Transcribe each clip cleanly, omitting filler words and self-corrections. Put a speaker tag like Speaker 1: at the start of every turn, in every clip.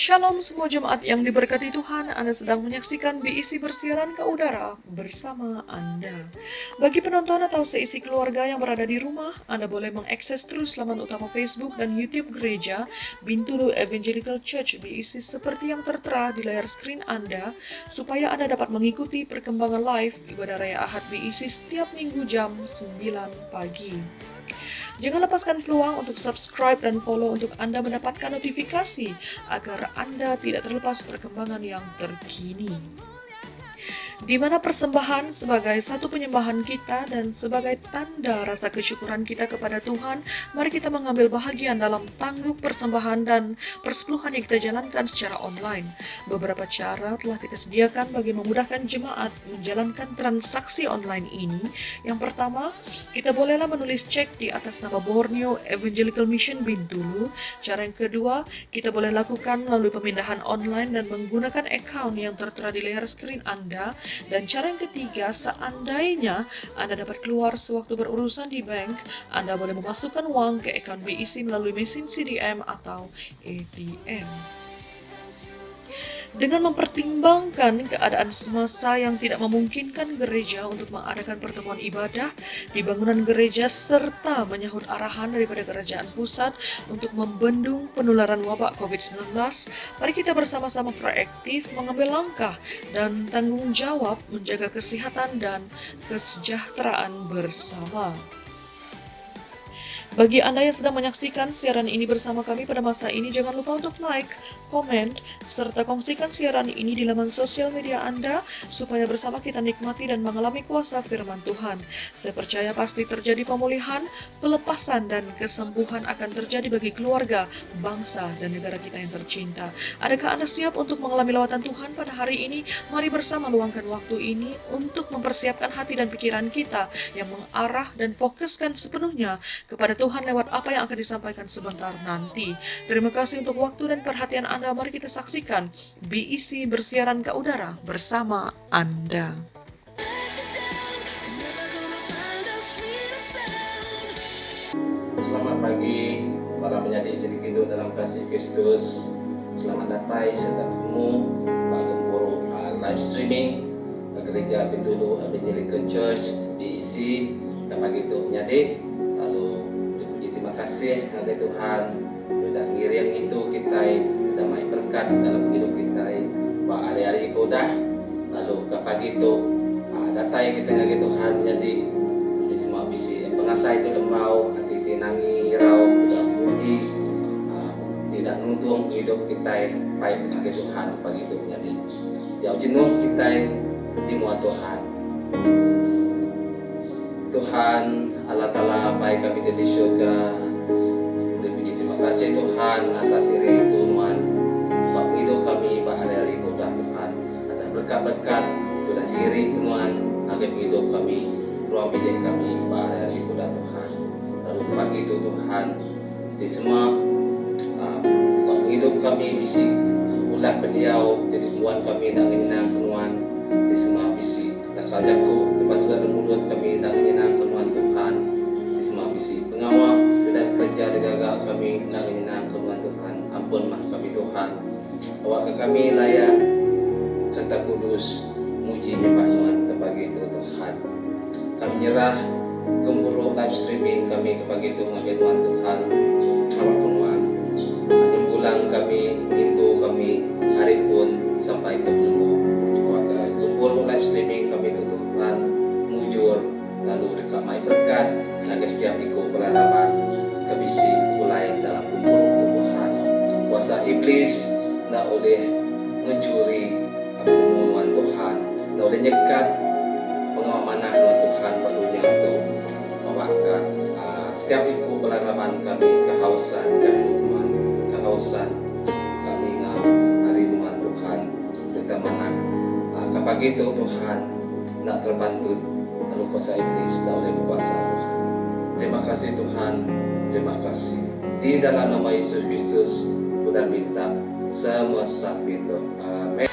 Speaker 1: Shalom semua jemaat yang diberkati Tuhan, Anda sedang menyaksikan BIC bersiaran ke udara bersama Anda. Bagi penonton atau seisi keluarga yang berada di rumah, Anda boleh mengakses terus laman utama Facebook dan YouTube Gereja Bintulu Evangelical Church BIC seperti yang tertera di layar skrin Anda, supaya Anda dapat mengikuti perkembangan live ibadah Raya Ahad BIC setiap minggu jam 9 pagi. Jangan lepaskan peluang untuk subscribe dan follow untuk Anda mendapatkan notifikasi agar Anda tidak terlepas perkembangan yang terkini. Di mana persembahan sebagai satu penyembahan kita dan sebagai tanda rasa kesyukuran kita kepada Tuhan, mari kita mengambil bahagian dalam tangguh persembahan dan persepuluhan yang kita jalankan secara online. Beberapa cara telah kita sediakan bagi memudahkan jemaat menjalankan transaksi online ini. Yang pertama, kita bolehlah menulis cek di atas nama Borneo Evangelical Mission Bintulu. Cara yang kedua, kita boleh lakukan melalui pemindahan online dan menggunakan account yang tertera di layar skrin Anda. Dan cara yang ketiga, seandainya Anda dapat keluar sewaktu berurusan di bank, Anda boleh memasukkan uang ke account BIC melalui mesin CDM atau ATM. Dengan mempertimbangkan keadaan semasa yang tidak memungkinkan gereja untuk mengadakan pertemuan ibadah di bangunan gereja serta menyahut arahan daripada kerajaan pusat untuk membendung penularan wabak COVID-19, mari kita bersama-sama proaktif mengambil langkah dan tanggung jawab menjaga kesehatan dan kesejahteraan bersama. Bagi Anda yang sedang menyaksikan siaran ini bersama kami pada masa ini, jangan lupa untuk like, komen, serta kongsikan siaran ini di laman sosial media Anda supaya bersama kita nikmati dan mengalami kuasa firman Tuhan. Saya percaya pasti terjadi pemulihan, pelepasan, dan kesembuhan akan terjadi bagi keluarga, bangsa, dan negara kita yang tercinta. Adakah Anda siap untuk mengalami lawatan Tuhan pada hari ini? Mari bersama luangkan waktu ini untuk mempersiapkan hati dan pikiran kita yang mengarah dan fokuskan sepenuhnya kepada Tuhan lewat apa yang akan disampaikan sebentar nanti. Terima kasih untuk waktu dan perhatian Anda. Mari kita saksikan BIC bersiaran ke udara bersama Anda.
Speaker 2: Selamat pagi para penyadik hidup dalam kasih Kristus. Selamat datang serta ketemu Pak Gemboro live streaming Gereja Bintulu Evangelical Church BIC dan pagi itu penyadik. Lalu terima kasih kepada Tuhan sudah ngirian itu kita sudah main berkat dalam hidup kita bahwa hari-hari itu udah lalu ke pagi itu data yang kita ngagi Tuhan jadi di semua visi pengasah itu lembau hati tinangi rau tidak puji tidak nuntung hidup kita baik ngagi Tuhan pagi itu jadi jauh jenuh kita di muat Tuhan. Tuhan Allah Ta'ala baik kami di surga. Terima kasih Tuhan atas diri Tuhan Pak hidup kami Pak hari-hari udah Tuhan atas berkat-berkat sudah diri Tuhan agar hidup kami ruang bilik kami Pak hari-hari udah Tuhan. Lalu pagi itu Tuhan di semua hidup kami bisi ulah beliau jadi Tuhan kami dan menyenang Tuhan di semua bisi dan kajaku tempat sudah mulut kami dan menyenang Tuhan Tuhan di semua bisi pengawal dan kerja degaga kami nak menyenang Tuhan Tuhan ampunlah kami Tuhan awak ke kami layak serta kudus muji nyembah Tuhan kepagi itu Tuhan kami nyerah Gemboro live streaming kami kepagi itu ngagai Tuhan Tuhan awak Tuhan ada pulang kami itu kami hari pun sampai ke Gemboro Gemboro live streaming kami itu Tuhan mujur lalu dekat mai berkat agar setiap ikut berhadapan kebisi mulai dalam kumpul Tuhan kuasa iblis tak boleh mencuri pengumuman Tuhan tak boleh nyekat pengamanan Tuhan barunya itu maka setiap ikut berhadapan kami kehausan jangan kehausan kami hari Tuhan Tuhan kita mana kepagi itu Tuhan nak terbantu lalu kuasa iblis tak boleh berkuasa Tuhan. Terima kasih Tuhan, terima kasih. Di dalam nama Yesus Kristus, sudah minta semua sapi itu. Amin.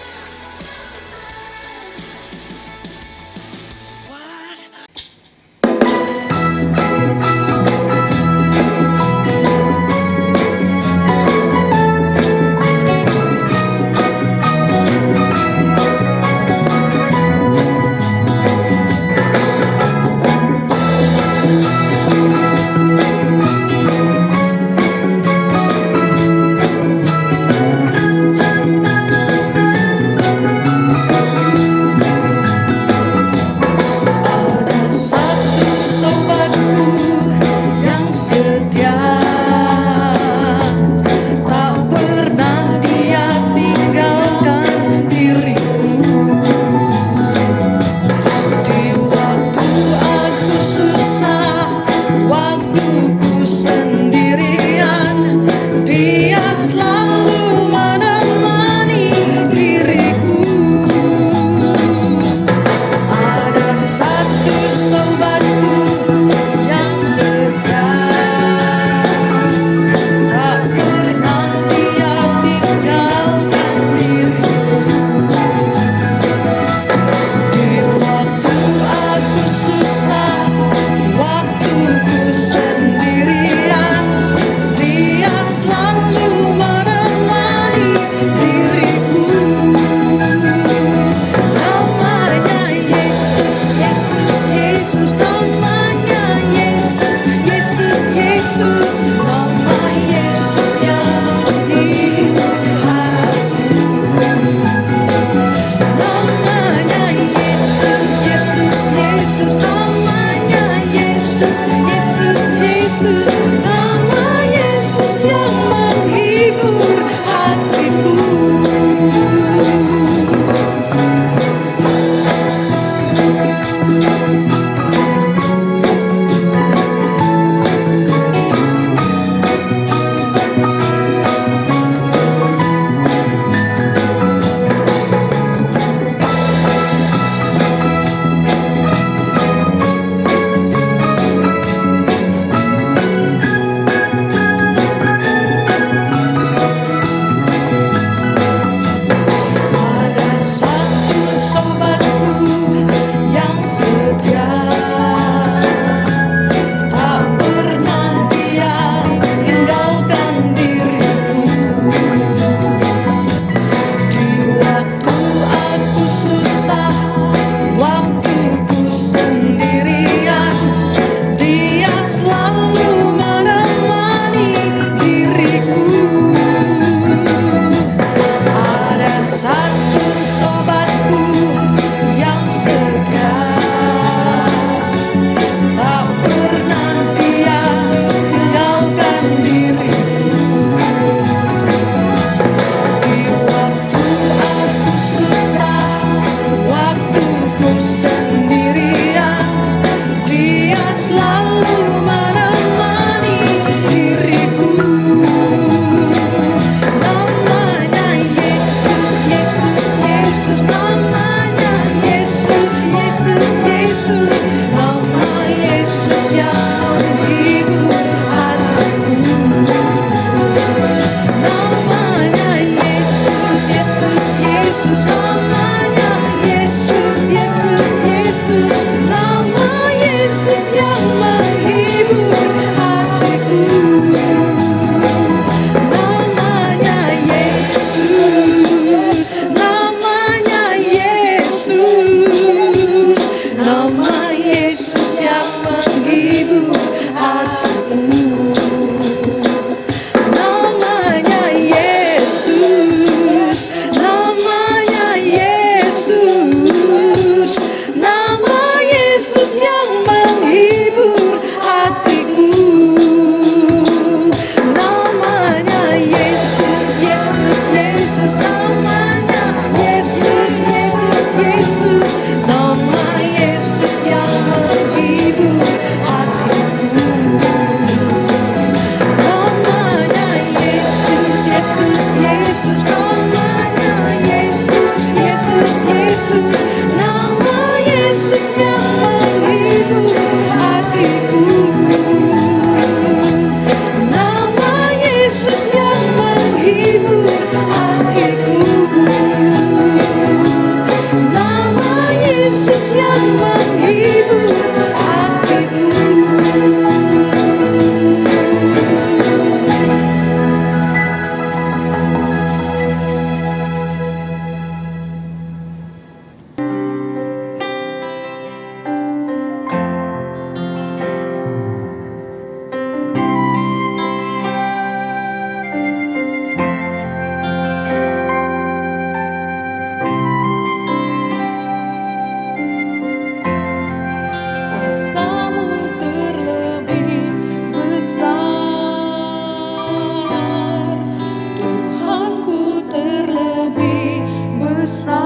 Speaker 1: besar.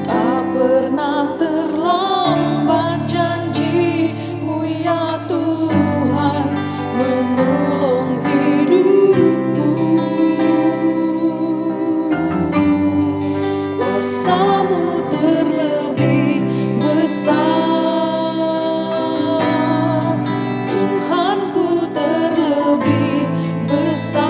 Speaker 1: Tak pernah terlambat janji-Mu ya Tuhan menolong hidupku. Kuasa-Mu terlebih besar, Tuhanku terlebih besar.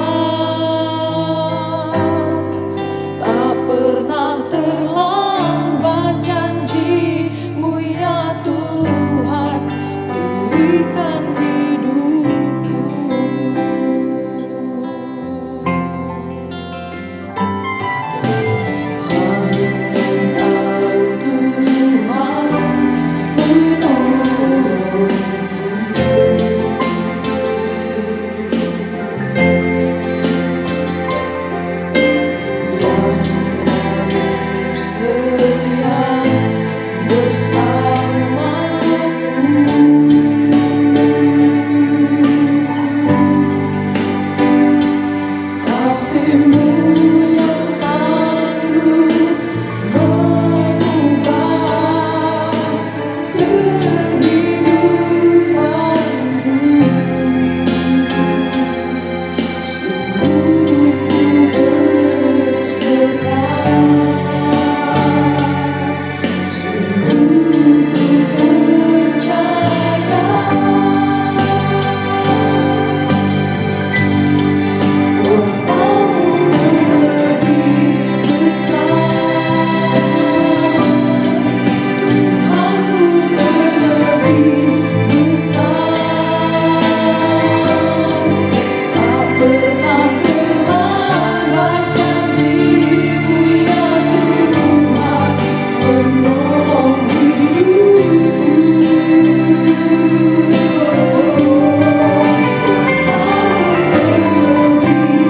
Speaker 1: Tak pernah terlambat janji-Mu ya Tuhan, pulihkan hidupku. Hanya Engkau Tuhan penolongku, yang selalu setia bersamaku. Kasih-Mu yang sanggup mengubah kehidupanku. Sungguh ku berserah, sungguh ku percaya. Kuasa-Mu terlebih besar, Tuhanku terlebih besar. Tak pernah terlambat janji-Mu ya Tuhan menolong hidupku. Kuasa-Mu terlebih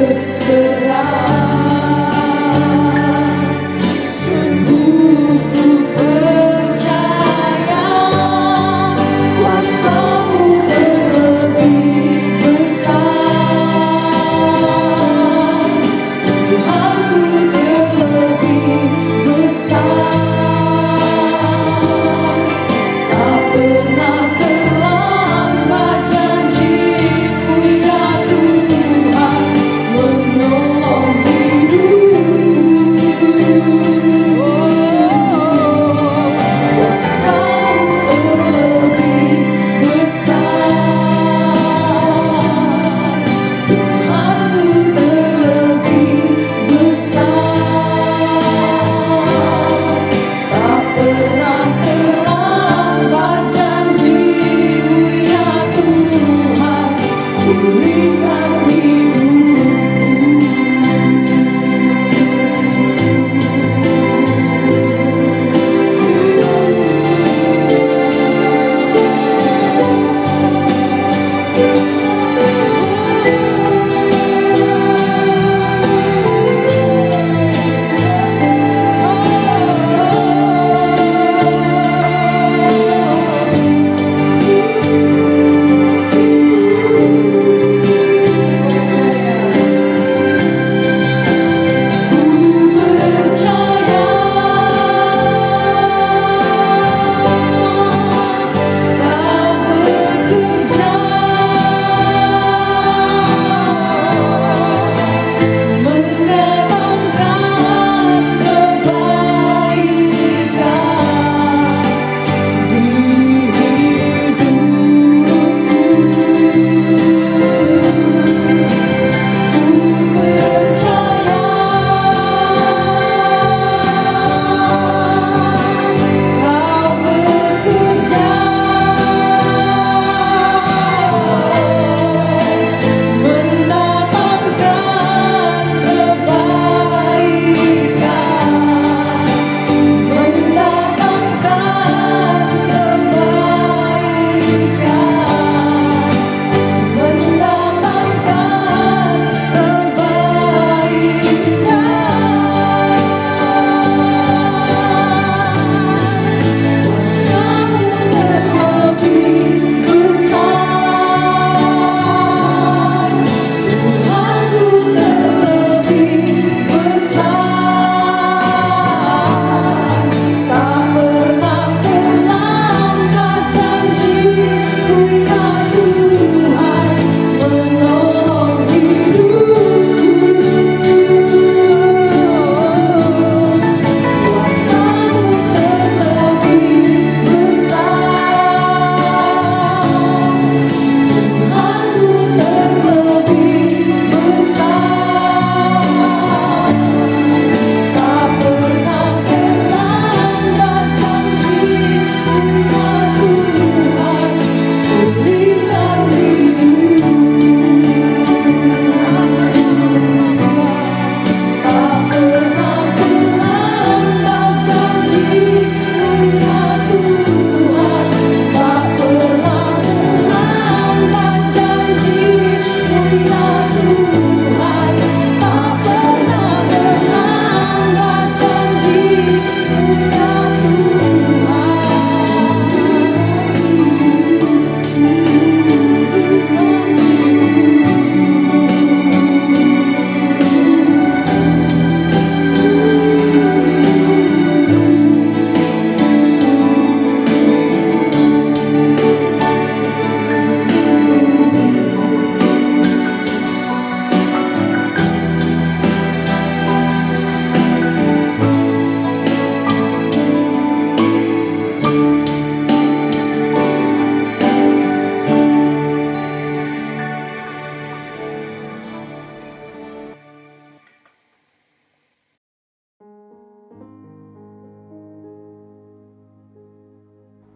Speaker 1: berserah, sungguh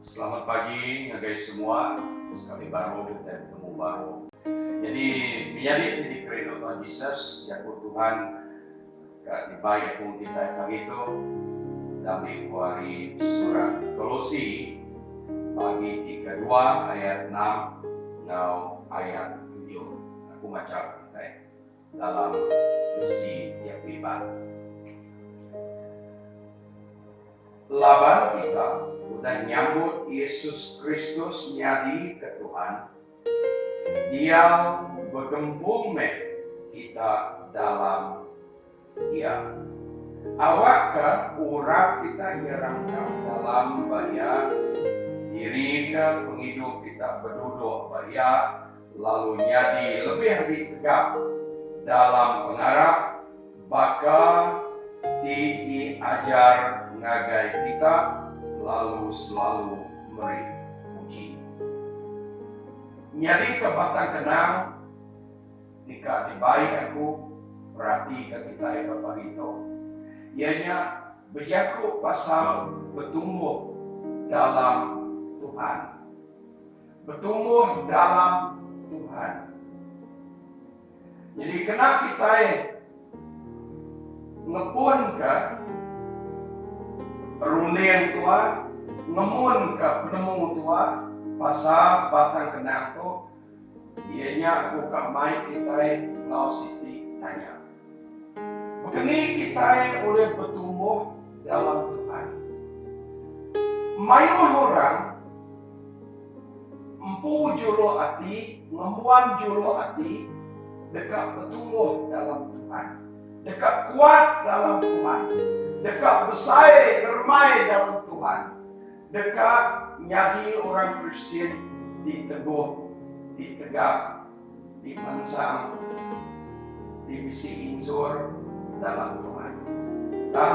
Speaker 3: Selamat pagi guys semua, sekali baru dan ketemu baru. Jadi menjadi di kredo Tuhan Yesus, ya Tuhan dibayar pun kita pagi itu dari hari surat Kolose bagi 32 ayat 6 now ayat 7. Aku baca dalam versi yang pribadi. Laban kita udah nyambut Yesus Kristus nyadi ke Tuhan. Dia bergembung kita dalam Dia. Awakkah urap kita nyerangkap dalam bayar diri ke penghidup kita berduduk bayar lalu nyadi lebih tegap dalam pengharap bakal diajar ngagai kita lalu selalu memuji. Nyari ke batang kenang jika dibaik aku perhati ke kita yang bapak itu. Ianya berjaku pasal bertumbuh dalam Tuhan. Bertumbuh dalam Tuhan. Jadi kena kita ngepun ke perundingan tua, ngemun ke penemu tua, pasal batang kenang tu, ianya aku kamai kita lau siti tanya. Begini kita oleh bertumbuh dalam Tuhan. Mayur orang empu julu hati, ngembuan julu hati, dekat bertumbuh dalam Tuhan, dekat kuat dalam Tuhan, dekat besar bermain dalam Tuhan, dekat nyadi orang Kristen diteguh, ditegak, dipansang, dibisi insur dalam Tuhan. Dan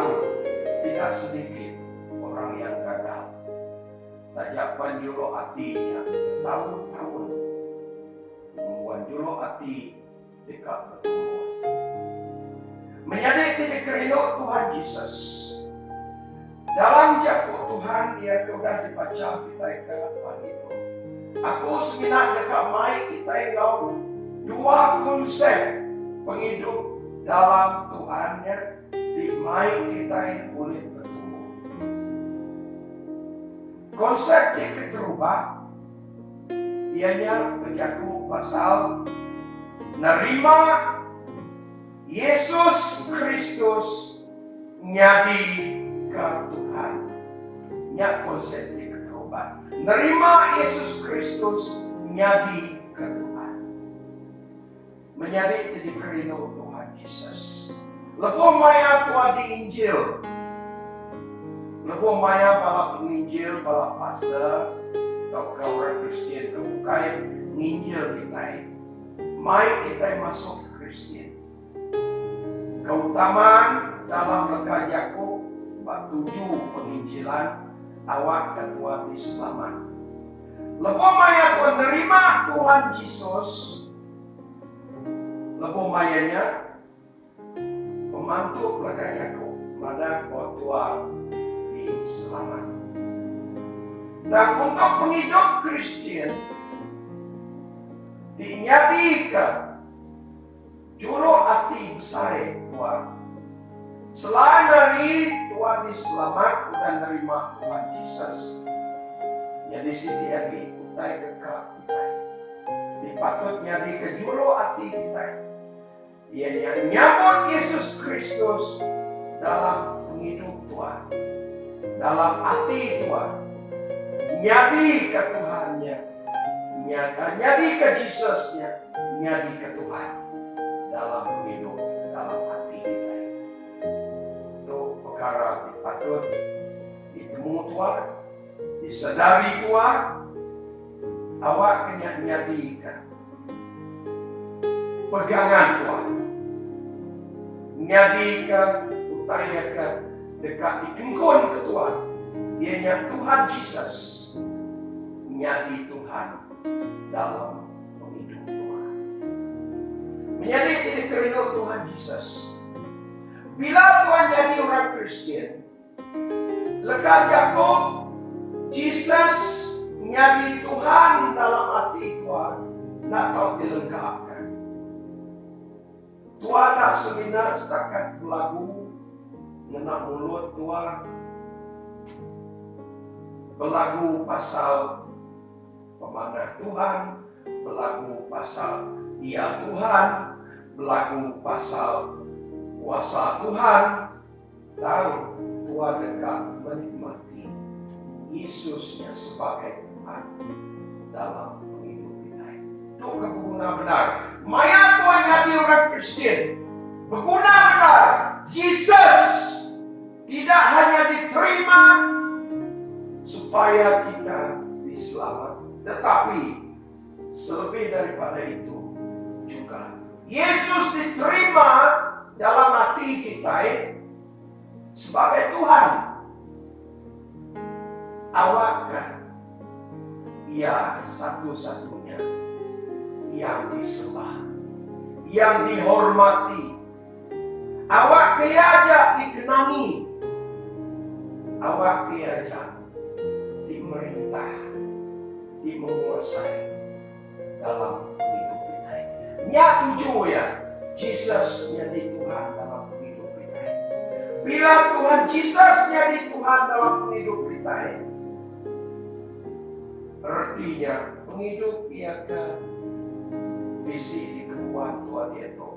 Speaker 3: tidak sedikit orang yang gagal. Tajapan julu hatinya tahun-tahun, membuat julu hati dekat bertumbuh. Menjadi tidak kerindu Tuhan Yesus. Dalam jakut Tuhan dia sudah dibaca kita ke pagi itu. Aku seminat dekat mai kita yang dua konsep penghidup dalam Tuhannya di mai kita yang boleh bertumbuh. Konsep yang terubah ianya berjaku pasal nerima Yesus Kristus nyadi ke Tuhan. Nya konsep yang terubah. Nerima Yesus Kristus nyadi ke Tuhan. Menjadi jadi kerindu Tuhan Yesus. Lepas maya Tuhan di Injil. Lepas maya bala penginjil, bala pastor, atau orang Kristen kebukai nginjil kita. Mai kita masuk Kristen. Keutamaan dalam lega Yakub bab 7 penginjilan awak ketua diselamat. Lepas maya Tuhan nerima Tuhan Yesus. Lepas mayanya pemantuk lega Yakub pada ketua diselamat. Dan untuk penghidup Kristen dinyadikan juru hati besar Tuhan. Selain dari Tuhan diselamat dan nerima Tuhan Yesus, jadi sini lagi utai kekal kita. Dipatutnya di kejuru hati kita. Ia nyambut Yesus Kristus dalam penghidup Tuhan, dalam hati Tuhan, nyadi ke Tuhannya, nyadi ke Yesusnya, nyadi ke Tuhan dalam penghidup, dalam hati kita. Itu perkara dipatut ditemu Tuhan, disadari Tuhan, awak kena nyadikan pegangan Tuhan, nyadikan upayakan dekat dikengkon ke Tuhan. Ianya Tuhan Yesus, nyadi Tuhan dalam penghidup Tuhan. Menjadi tidak kerindu Tuhan Yesus. Bila Tuhan jadi orang Kristen, lega Yakub Jesus menjadi Tuhan dalam hati Tuhan, nak tahu dilengkapkan. Tuhan nak semina setakat berlagu, ngenak mulut Tuhan, berlagu pasal pemanah Tuhan, berlagu pasal Ia Tuhan, berlagu pasal kuasa Tuhan, dan Tuhan dekat menikmati Yesusnya sebagai Tuhan dalam hidup kita. Itu berguna benar. Maya Tuhan jadi orang Kristen, berguna benar. Yesus tidak hanya diterima supaya kita diselamat, tetapi selebih daripada itu juga Yesus diterima dalam hati kita sebagai Tuhan. Awakkah Ia satu-satunya yang disembah, yang dihormati? Awak keajak dikenangi, awak keajak dimerintah, dimenguasai dalam hidup kita. Nya tujuh ya, Jesus jadi Tuhan dalam hidup kita. Bila Tuhan Jesus jadi Tuhan dalam hidup kita, artinya penghidup ia ke bisi di kekuatan Tuhan itu.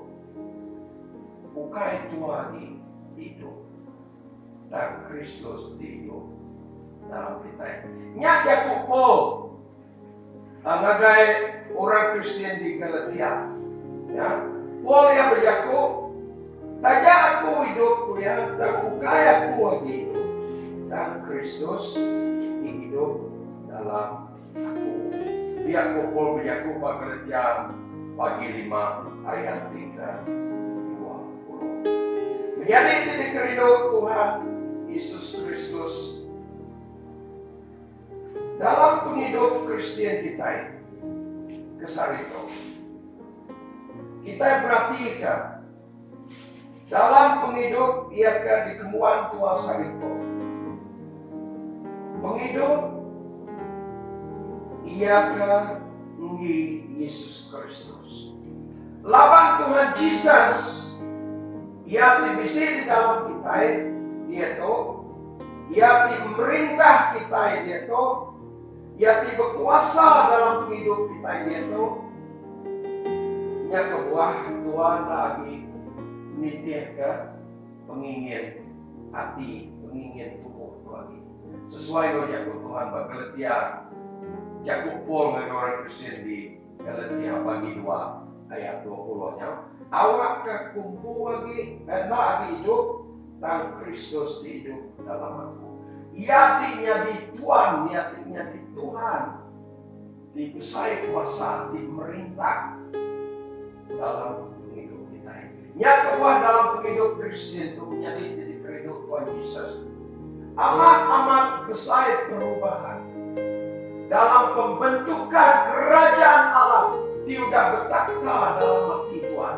Speaker 3: Bukai Tuhan hidup dan Kristus hidup dalam kita. Nya Yakub Paul, ngagai orang Kristen di Galatia, ya. Paul yang berjakub, tajak aku hidup ya, dan bukai aku lagi hidup, dan Kristus hidup dalam aku. Yakub Paul berjakub pada Galatia pagi 5 ayat 3. Menjadi titik ridho Tuhan Yesus Kristus dalam penghidup Kristen kita, kesarito. Kita perhatikan dalam penghidup iakah dikemuan tua sarito. Penghidup iakah mengi Yesus Kristus. Lawan Tuhan Yesus ia dibisi di dalam kita, dia tu, ia memerintah kita, dia tu, ia berkuasa dalam hidup kita, dia tu. Nya kebuah Tuhan lagi menitihkan pengingin hati, pengingin tubuh Tuhan. Sesuai dengan Yakub Tuhan Galatia, Yakub Paul dengan orang Kristen di Galatia bagi 2 ayat 20-nya. Awak kumpul lagi, lagi hidup, dan Kristus hidup dalam aku. Iatinya di Tuhan, iatinya di Tuhan, dibesai kuasa, dimerintah dalam hidup kita. Nyata dalam hidup Kristen itu menjadi titik ridho Tuhan Yesus. Amat besar perubahan dalam pembentukan kerajaan Allah. Dia sudah bertakhta dalam hati Tuhan.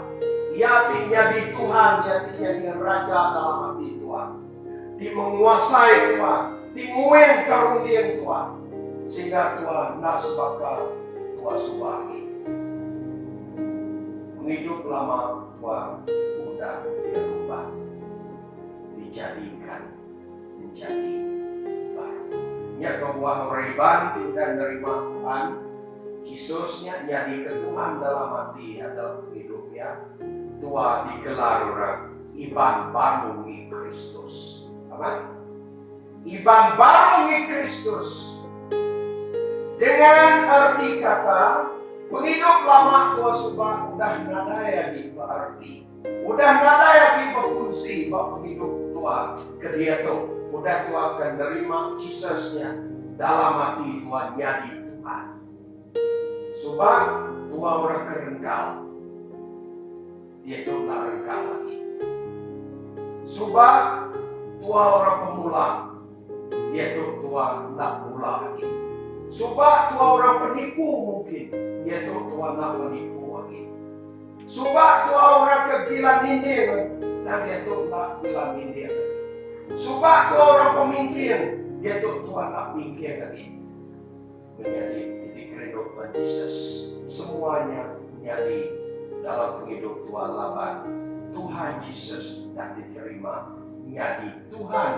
Speaker 3: Iatinya di Tuhan, iatinya di Raja dalam hati Tuhan. Dia menguasai Tuhan, timuin karunian Tuhan. Sehingga Tuhan nak sebagai Tuhan subahi. Menghidup lama Tuhan mudah dirubah, dijadikan menjadi baru. Nya kebuah riban tidak menerima Tuhan. Yesusnya jadi Tuhan dalam hati dalam hidupnya. Tuhan digelar orang Iban baru di Kristus. Apa? Iban baru di Kristus. Dengan arti kata penghidup lama Tuhan subah udah nada ya di berarti. Udah nada ya di berfungsi buat penghidup Tuhan ke dia tuh. Udah Tuhan akan menerima Yesusnya dalam hati Tuhan jadi Tuhan. Sebab Tuhan orang kerenggal, dia itu tak renggal lagi. Sebab Tuhan orang pemula, dia itu Tuhan tak pula lagi. Sebab Tuhan orang penipu mungkin, dia itu Tuhan tak menipu lagi. Sebab Tuhan orang kegila nindir, dan dia itu tak gila nindir. Sebab Tuhan orang pemimpin, Dia Tuhan nak pikir lagi menjadi titik rindu Tuhan Yesus. Semuanya menjadi dalam penghidup Tuhan Laban. Tuhan Yesus yang diterima menjadi Tuhan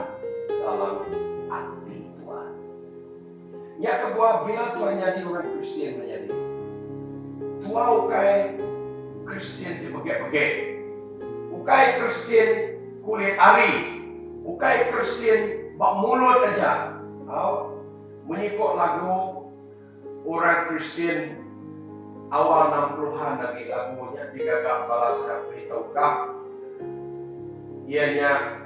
Speaker 3: dalam hati Tuhan. Yang kedua, bila Tuhan jadi orang Kristen menjadi Tuhan ukai Kristen dibegek-begek, ukai Kristen kulit ari, ukai Kristen bak mulut aja. Mengikut lagu orang Kristen awal 60-an lagi lagunya digagap balas beritaukah ianya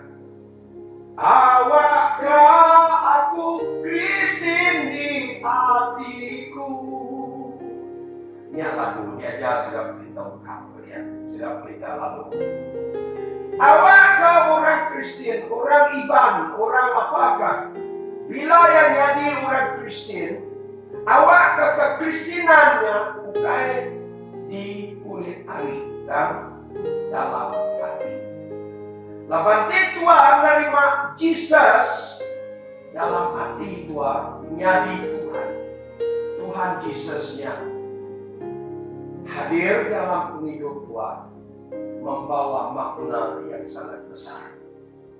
Speaker 3: awakkah aku Kristen di hatiku. Ini lagu dia aja sudah beritaukah kalian sudah berita lalu. Awakkah orang Kristen, orang Iban, orang apakah? Bila yang jadi orang Kristen, awak kekristinannya bukan di kulit ari dan dalam hati. Laban Tuhan menerima Jesus dalam hati Tuhan menjadi Tuhan. Tuhan Yesusnya hadir dalam hidup Tuhan membawa makna yang sangat besar.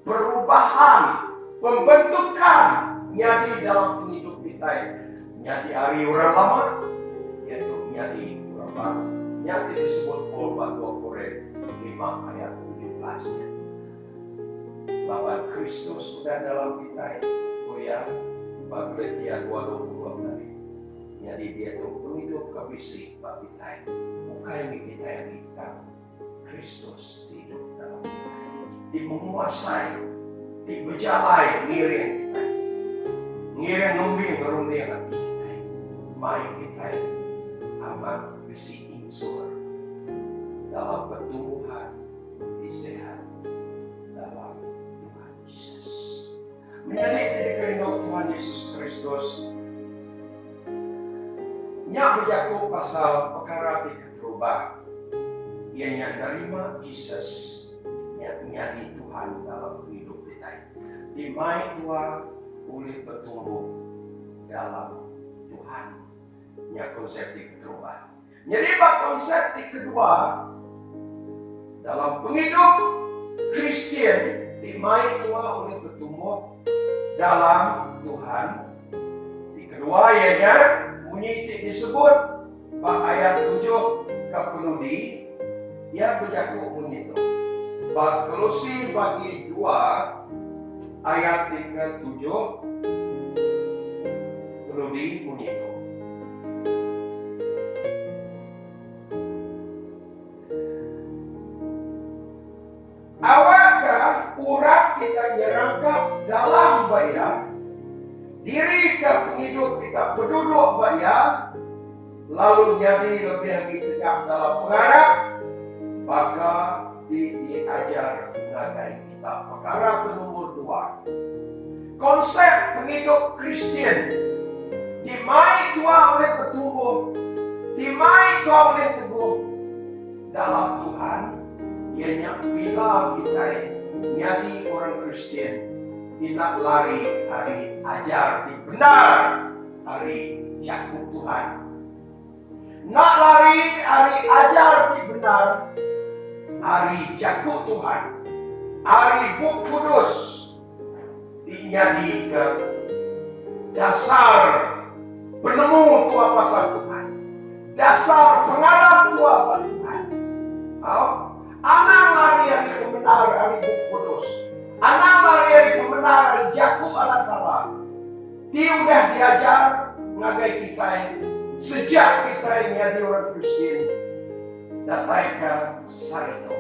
Speaker 3: Perubahan, pembentukan menjadi dalam hidup kita. Menjadi hari orang lama, yaitu menjadi orang baru. Yang disebut Paul 2 Korintus 5 ayat 17-nya. Bahwa Kristus sudah dalam kita, ya, bagi dia 22 kali. Jadi dia itu penghidup kebisik bagi kita. Bukan kita yang hidup, Kristus hidup dalam kita. Di menguasai, di berjalai ngiring kita. Ngiring ngerunding hati. Mai kita aman besi insur dalam pertumbuhan di sehat dalam Tuhan Yesus. Menjadi titik rindu Tuhan Yesus Kristus. Nyak berjaku pasal perkara terubah. Ianya nerima Yesus yang menjadi Tuhan dalam hidup kita. Di mai Tuhan boleh bertumbuh dalam Tuhan. Yang konsep kedua. Jadi konsep kedua dalam penghidup Kristen di mai Tuhan oleh bertumbuh dalam Tuhan. Di kedua ianya bunyi disebut bab ayat 7 kepenudi ia berjaku bunyi itu. Bab Kolose bagi 2 ayat 7 penudi bunyi itu. Awakkah urat kita nyerangkap dalam baya, diri ke penghidup kita penduduk baya, lalu jadi lebih lagi tegak dalam pengarap, maka diajar mengagai kita. Perkara nomor 2. Konsep penghidup Kristen, di mai Tuhan oleh bertumbuh, di mai Tuhan oleh teguh dalam Tuhan. Ianya bila kita jadi orang Kristen tidak lari hari ajar di benar hari jaku Tuhan. Nak lari hari ajar di benar hari jaku Tuhan. Hari Buk Kudus dinyadi ke dasar penemu Tuhan pasal Tuhan. Dasar pengarap Tuhan Tuhan. Anak lari hari kebenar hari Buk Kudus. Anak lari hari kebenar hari Jakub Allah Ta'ala. Dia udah diajar ngagai kita sejak kita menjadi orang Kristen. Datai ke sarito.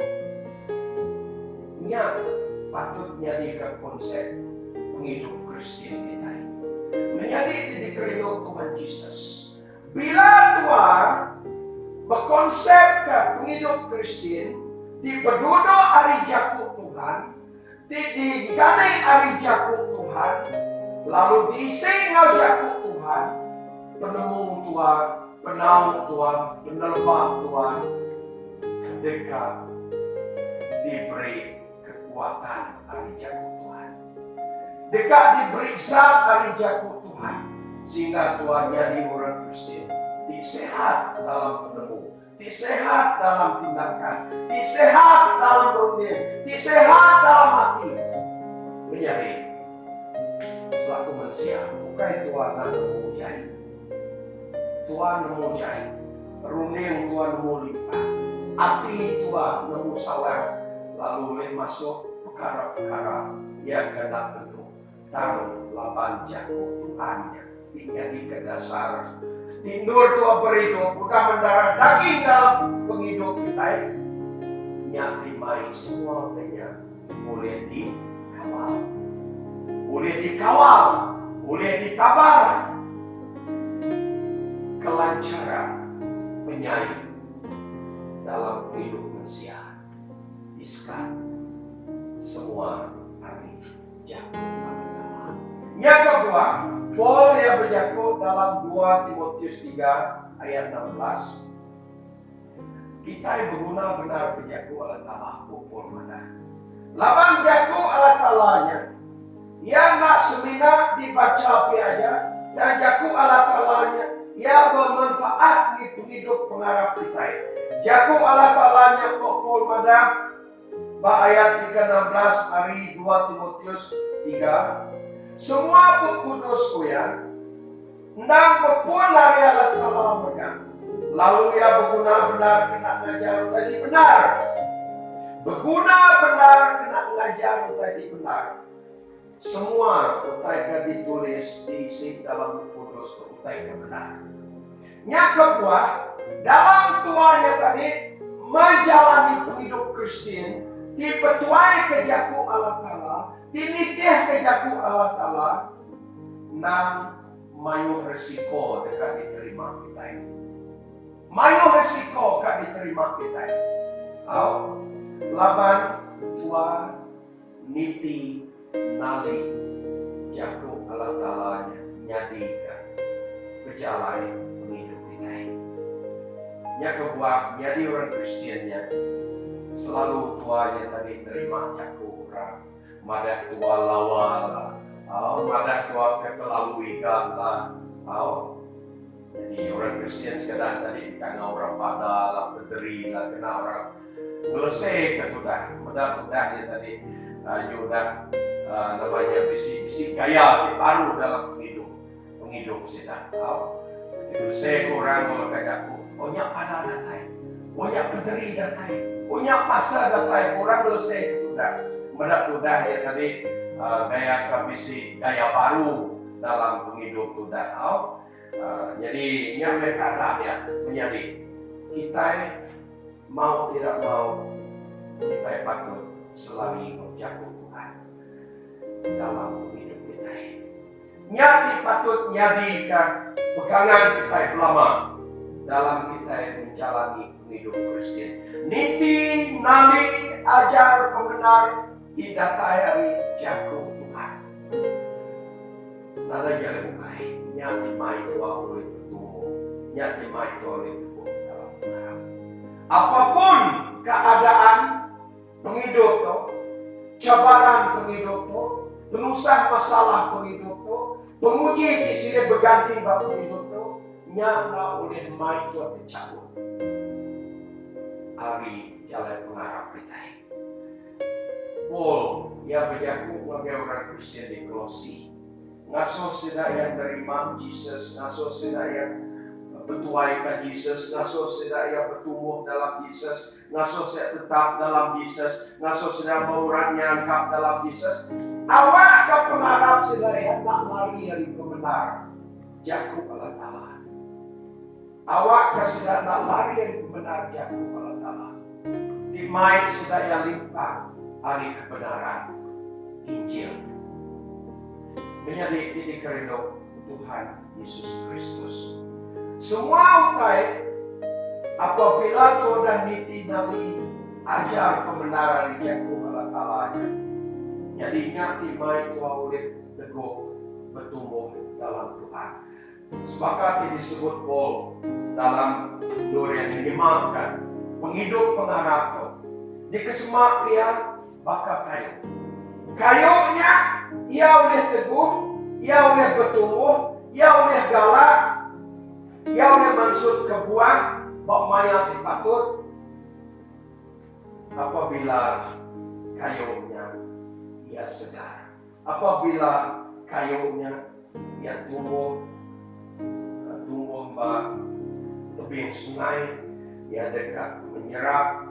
Speaker 3: Nya patut menjadi konsep penghidup Kristen kita. Menjadi titik rindu Tuhan Yesus. Bila Tuhan berkonsep ke penghidup Kristen, di berduduk hari Jakub Tuhan, di ganai hari Jakub Tuhan, lalu di singal Jakub Tuhan, penemu Tuhan, penau Tuhan, penelbang Tuhan, dekat diberi kekuatan hari Jakub Tuhan. dekat diperiksa hari jago Tuhan, sehingga Tuhan jadi orang Kristen. Disehat dalam penemu, disehat dalam tindakan, disehat dalam runding, disehat dalam hati. Menjadi selaku manusia, bukan Tuhan nak memujai. Tuhan memujai, runding Tuhan melipat, hati Tuhan memusawar, lalu masuk perkara-perkara yang kena tentu. Taruh laban jago Tuhannya, jadi ke dasar. Tindur Tuhan berido, bukan mendarah daging dalam penghidup kita. Nyati mai semua tanya, boleh dikawal, boleh dikawal, boleh dikabar. Kelancaran penyanyi dalam hidup manusia, iskan semua hari jago Allah. Yang kedua, Paul yang berjago dalam 2 Timotius 3 ayat 16. Kita yang berguna benar berjago Allah Ta'ala pukul mana. Laban jago Allah Ta'alanya. Yang nak semina dibaca api aja. Dan jago Allah Ta'alanya. Yang bermanfaat di hidup pengharap kita. Jago Allah Ta'alanya pukul mana. Ayat 3:16 hari 2 Timotius 3. Semua pengkudusku ya, ndang berpun hari Allah Ta'ala megang. Lalu ya berguna benar kena ngajar tadi benar. Berguna benar kena ngajar tadi benar. Semua utaikan ditulis diisi dalam buku kudus utaikan benar. Yang kedua, dalam tuanya tadi menjalani hidup Kristen dipetuai kejaku Allah Ta'ala, tinitih kejaku Allah Ta'ala, nang mayu resiko dekat diterima kita. Mayu resiko kat diterima kita. Laban tua niti nali jaku Allah Ta'ala nyadikan berjalan hidup kita. Yang kedua, jadi orang Kristiannya selalu tuanya tadi terima jaku orang. Madah tua lawala, madah tua ketelalui kata. Jadi orang Kristen sekarang tadi karena orang pada lah berderi lah kena orang melesai ke sudah, madah sudahnya tadi sudah namanya bisi gaya baru dalam penghidup sedang. Jadi melesai orang kalau kajaku, banyak pada datai, banyak berderi datai, banyak pasca datai, orang melesai ke sudah. Madah sudahnya tadi gaya kabisi gaya baru dalam penghidup sudah. Jadi yang mereka ada menjadi kita mau tidak mau kita patut selalu menjaga Tuhan dalam hidup kita. Nyati patut nyadikan pegangan kita lama dalam kita menjalani hidup Kristen. Niti nali ajar pembenar tidak hari jago Tuhan. Nada jalan bukai. Nyati mai tua oleh bertumbuh, nyati mai tua oleh tumbuh dalam pengharap. Apapun keadaan penghidup tu, cabaran penghidup tu, penusan masalah penghidup tu, penguji di sini berganti bab penghidup tu, nyata oleh mai tua tercabut. Hari jalan pengharap kita. Paul yang berjaku sebagai orang Kristen di Kolose. Ngaso sedaya yang terima Jesus, ngaso sedaya bertuai ke Jesus, ngaso sedaya bertumbuh dalam Jesus, ngaso saya tetap dalam Jesus, ngaso sedaya bauran nyangkap dalam Jesus. Awak ke pengharap sedaya nak lari dari pembenar, jaku Allah Ta'ala. Awak ke sedaya nak lari dari pembenar, jaku Allah Ta'ala. Dimai sedaya limpah hari kebenaran Injil. Menjadi titik rindu Tuhan Yesus Kristus. Semua utai apabila Tuhan dan niti nali ajar pembenaran yang Allah Ta'ala-nya. Jadi nyati mai Tuhan oleh teguh bertumbuh dalam Tuhan. Sepakat disebut Paul dalam nur yang dimakan penghidup pengharap di kesemak dia bakal kayu. Kayunya ia oleh teguh, ia oleh bertumbuh, ia oleh galak, ia oleh maksud kebuah, bak maya dipatut. Apabila kayunya ia segar, apabila kayunya ia tumbuh bak tebing sungai, ia dekat menyerap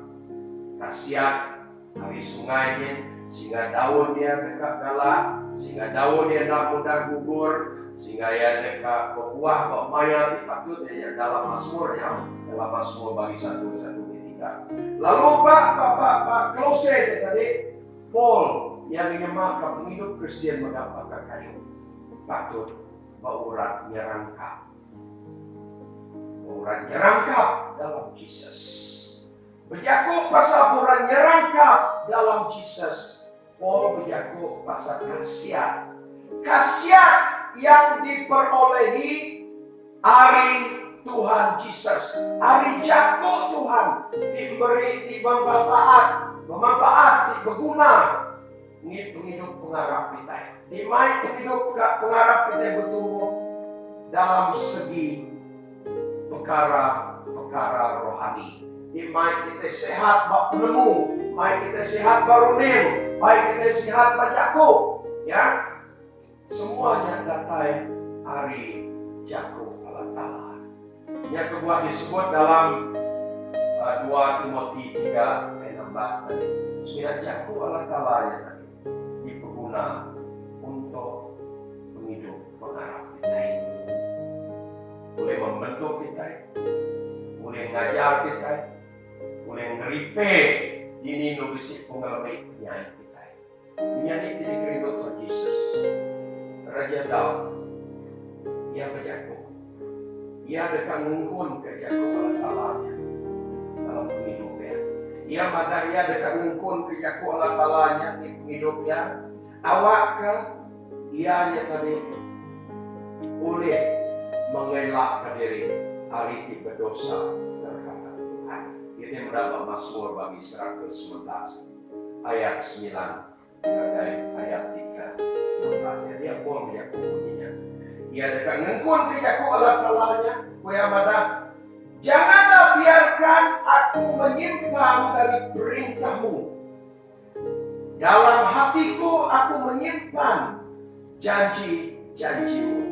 Speaker 3: khasiat dari sungainya, sehingga daun dia dekat galak, sehingga daun dia tak mudah gugur, sehingga ia dekat berbuah, bermaya dipatut ya dalam Mazmurnya, dalam Mazmur bagi 1:1-3. Lalu Pak Kolose tadi, Paul yang menyemakan penghidup Kristen mendapatkan kayu, patut berurat nyerangkap. Berurat nyerangkap dalam Jesus. Berjaku pasal berurat nyerangkap dalam Jesus. Paul berjaku pasal khasiat. Khasiat yang diperolehi hari Tuhan Yesus. Hari jago Tuhan diberi bermanfaat, berguna. Ini penghidup pengarap kita. Dimai penghidup pengarap kita bertumbuh dalam segi perkara rohani. Dimai kita sehat bak penemu, mai kita sehat barunim, mai kita sehat bajaku, ya. Semuanya datai hari jago Allah Ta'ala. Yang kedua disebut dalam 2 Timotius 3:16 tadi. Sebenarnya jago Allah Ta'ala yang tadi diperguna untuk menghidup pengarap kita. Boleh membentuk kita, boleh ngajar kita, boleh ngeripe ini nulisik pengalami penyanyi kita. Penyanyi tidak kerindu Tuhan Yesus. Raja Daud, ia berjago. Ia dekat ngungkun kejago Allah Ta'ala-nya dalam penghidupnya. Ia madah ia dekat ngungkun kejago Allah Ta'ala-nya di penghidupnya. Awak ke ianya tadi boleh mengelakkan diri hari tiba dosa terhadap Tuhan. Itu yang mendapat Mazmur bagi 119 ayat 9 dan ayat 3. Dia pun menjaga bunyinya. Ia dekat ngengkun kejaku Allah Ta'ala-nya. Kuya madah, janganlah biarkan aku menyimpang dari perintahmu. Dalam hatiku aku menyimpan janji-janjimu,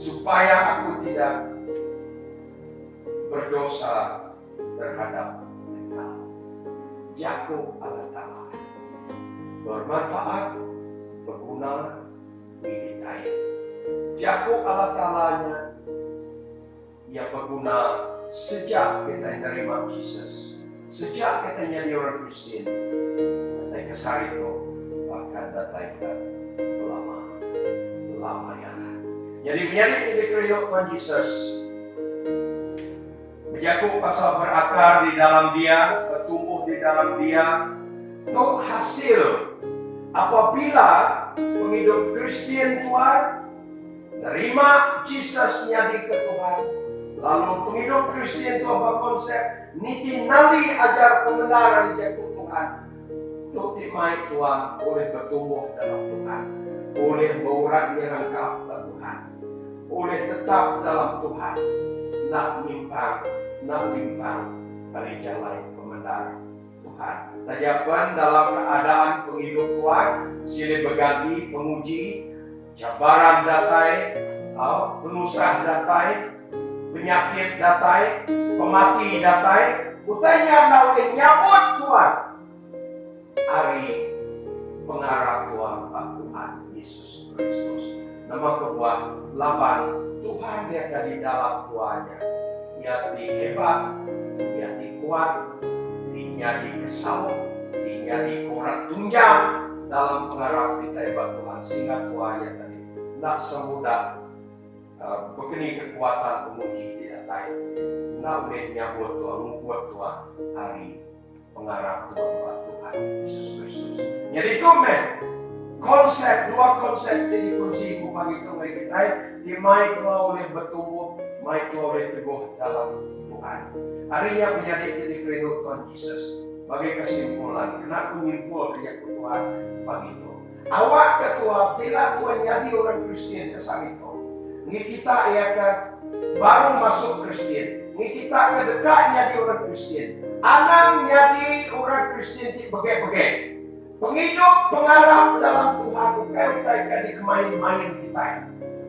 Speaker 3: supaya aku tidak berdosa terhadap engkau. Jago Allah Ta'ala bermanfaat, berguna, didikai. Jago Allah Ta'ala-nya yang berguna sejak kita menerima Yesus, sejak kita jadi orang Kristen. Dan kesal itu akan datang lama ya. Jadi menjadi kerindu Tuhan Yesus. Berjago pasal berakar di dalam Dia, bertumbuh di dalam Dia. Itu hasil apabila penghidup Kristen Tuhan nerima Yesus jadi ke Tuhan. Lalu penghidup Kristen Tuhan berkonsep niti nali ajar pembenaran jago Tuhan. Untuk dimai Tuhan boleh bertumbuh dalam Tuhan, boleh berurat dirangkap dalam Tuhan, boleh tetap dalam Tuhan, nak mimpang dari jalan pembenar Tuhan. Tajapan dalam keadaan penghidup Tuhan silih berganti penguji, cabaran datai, penusah datai, penyakit datai, pemati datai. Utanya nak nyambut Tuhan. Hari pengarap Tuhan Pak Tuhan Yesus Kristus. Nama kebuah 8. Tuhan dia di dalam Tuhannya. Dia hebat, dia kuat, dia kesal, dia kurat tunjang dalam pengarap kita hebat Tuhan. Sehingga Tuhannya tadi nak semudah begini kekuatan penguji tidak tahu. Nak boleh nyambut Tuhan, membuat Tuhan hari pengarap Tuhan Pak Tuhan Yesus Kristus. Jadi dua konsep jadi kursi bagi Tuhan kita. Di mai Tuhan boleh bertumbuh, mai Tuhan boleh teguh dalam Tuhan. Harinya menjadi jadi kerindu Tuhan Yesus. Bagi kesimpulan, kenapa menyimpul kerja Tuhan pagi itu? Awak ketua bila Tuhan jadi orang Kristen kesal itu. Ini kita ya ke baru masuk Kristen. Ini kita ke dekat jadi orang Kristen. Anang jadi orang Kristen di bege-bege. Penghidup pengarap dalam Tuhan. Ukai utai ke di kemain-main kita.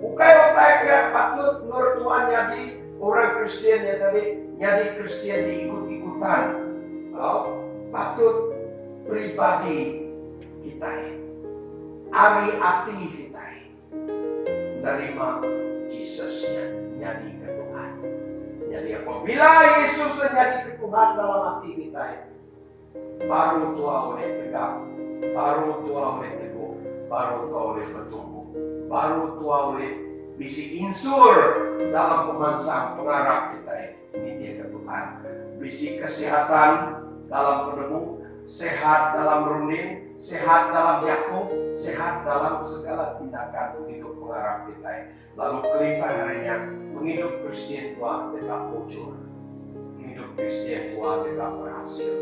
Speaker 3: Ukai utai ke patut nur Tuhan jadi orang Kristen ya tadi. Jadi Kristen diikut-ikutan. Oh, patut pribadi kita. Ari hati kita menerima Yesusnya jadi ke Tuhan. Jadi apabila Yesus menjadi ke Tuhan dalam hati kita, baru tua oleh tegak, baru tua oleh teguh, baru tua oleh bertumbuh, baru tua oleh bisi insur dalam pemansang pengarap kita ini dia ke Tuhan. Bisi kesehatan dalam penemu, sehat dalam runding, sehat dalam Yakub, sehat dalam segala tindakan hidup pengarap kita. Lalu kelima harinya menghidup Kristen tua tidak bocor, hidup Kristen tua tidak berhasil,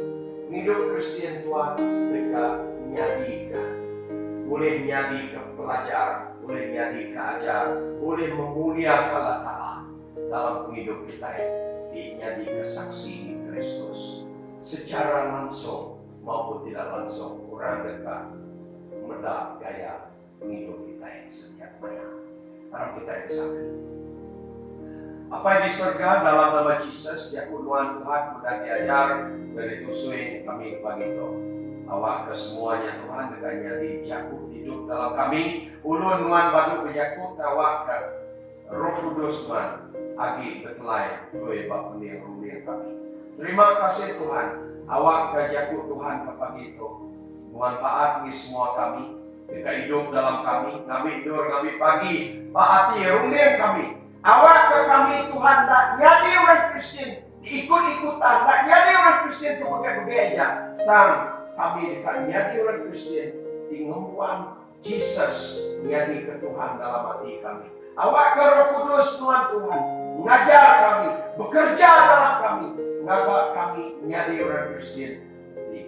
Speaker 3: hidup Kristen tua tidak nyadikan, boleh nyadi ke pelajar, boleh nyadi ke ajar, boleh memuliakan Allah dalam hidup kita. Nyadi ke saksi Kristus secara langsung maupun tidak langsung orang dekat mendak gaya penghidup kita yang setiap maya. Harap kita yang sakit. Apa yang di surga dalam nama Yesus, ya kunuan Tuhan mudah diajar dari tusui kami pagi itu. Awak ke semuanya Tuhan dengannya di Yakub hidup dalam kami. Ulun nuan badu ke Yakub awak ke Roh Kudus man agi betelai dua bab penir kami. Terima kasih Tuhan. Awak ke Yakub Tuhan ke pagi itu. Manfaat ni semua kami. Mereka hidup dalam kami, kami dur, kami pagi, paati, runding kami. Awak ke kami Tuhan tak jadi orang Kristen, diikut-ikutan, tak jadi orang Kristen tu pakai aja. Tang kami dekat jadi orang Kristen, tingguan Jesus jadi ke Tuhan dalam hati kami. Awak ke Roh Kudus Tuhan Tuhan, mengajar kami, bekerja dalam kami, mengapa kami jadi orang Kristen,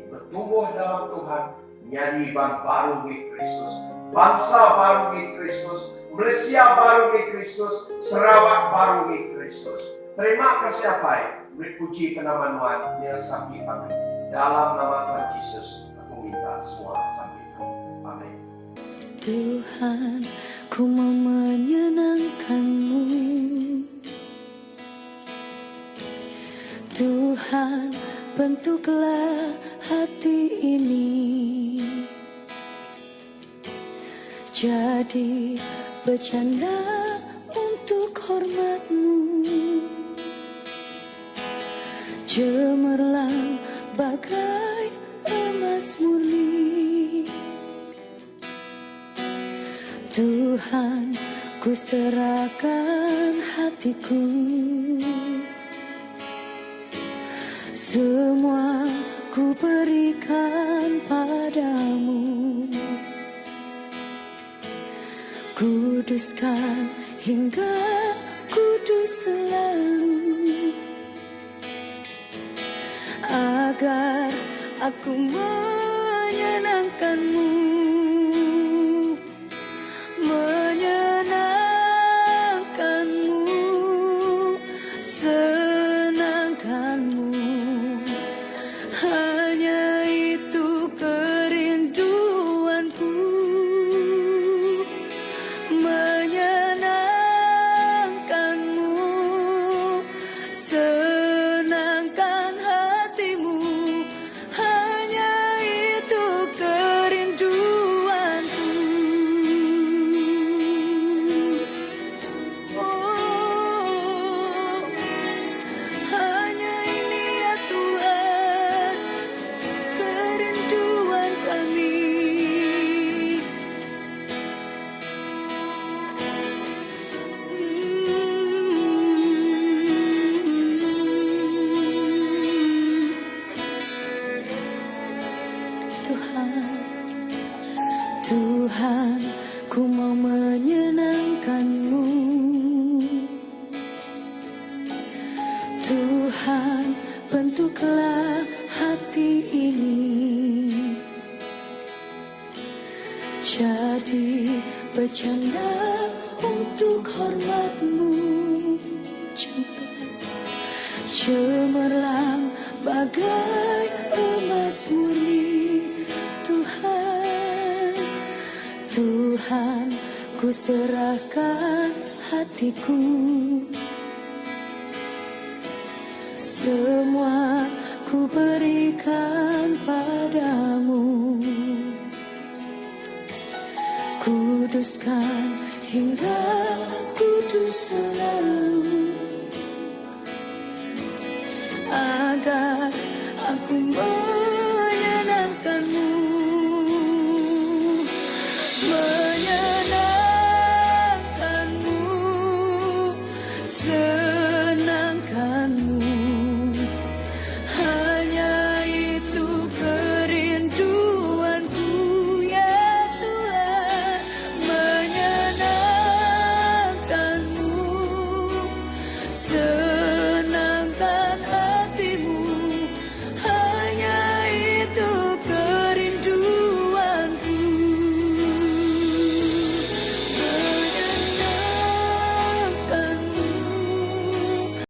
Speaker 3: bertumbuh dalam Tuhan. Nyadi bang baru di Kristus, bangsa baru di Kristus, Malaysia baru di Kristus, Sarawak baru di Kristus. Terima kasih apa? Berpuji ke nama Tuhan, dia sampai kami. Dalam nama Tuhan Yesus, aku minta semua sampai kami. Amin.
Speaker 4: Tuhan, ku mau menyenangkan-Mu. Tuhan, bentuklah hati ini jadi bercanda untuk hormat-Mu. Cemerlang bagai emas murni. Tuhan, ku serahkan hatiku. Semua ku berikan padamu. Kuduskan hingga kudus selalu, agar aku menyenangkan-Mu, menyenangkan-Mu, senangkan-Mu. Hanya itu kerinduanku, menyenangkan-Mu, senangkan hatimu. Hanya itu kerinduanku. bercanda untuk hormatmu. Cemerlang bagai emas murni. Tuhan, Tuhan, ku serahkan hatiku. Semua ku berikan padamu. Kuduskan hingga kudus selalu, agar aku